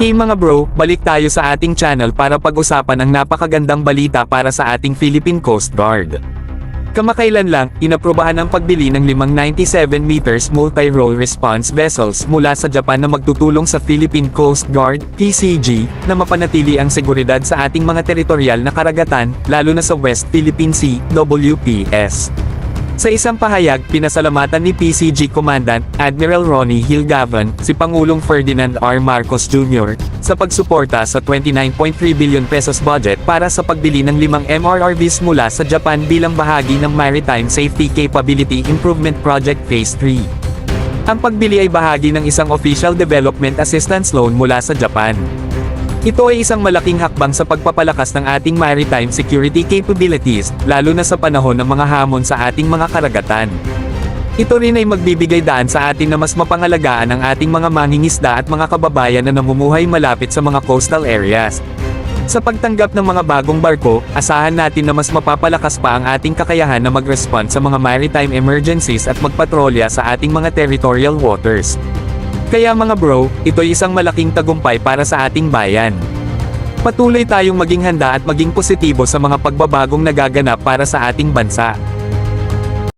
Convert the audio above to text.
Hey mga bro, balik tayo sa ating channel para pag-usapan ang napakagandang balita para sa ating Philippine Coast Guard. Kamakailan lang, inaprubahan ang pagbili ng 5 97 meters multi-role response vessels mula sa Japan na magtutulong sa Philippine Coast Guard, PCG, na mapanatili ang seguridad sa ating mga teritorial na karagatan, lalo na sa West Philippine Sea, WPS. Sa isang pahayag, pinasalamatan ni PCG Commandant, Admiral Ronnie Hilgavan, si Pangulong Ferdinand R. Marcos Jr., sa pagsuporta sa 29.3 billion pesos budget para sa pagbili ng 5 MRRVs mula sa Japan bilang bahagi ng Maritime Safety Capability Improvement Project Phase 3. Ang pagbili ay bahagi ng isang Official Development Assistance Loan mula sa Japan. Ito ay isang malaking hakbang sa pagpapalakas ng ating maritime security capabilities, lalo na sa panahon ng mga hamon sa ating mga karagatan. Ito rin ay magbibigay daan sa atin na mas mapangalagaan ang ating mga mangingisda at mga kababayan na namumuhay malapit sa mga coastal areas. Sa pagtanggap ng mga bagong barko, asahan natin na mas mapapalakas pa ang ating kakayahan na mag-respond sa mga maritime emergencies at magpatrolya sa ating mga territorial waters. Kaya mga bro, ito'y isang malaking tagumpay para sa ating bayan. Patuloy tayong maging handa at maging positibo sa mga pagbabagong nagaganap para sa ating bansa.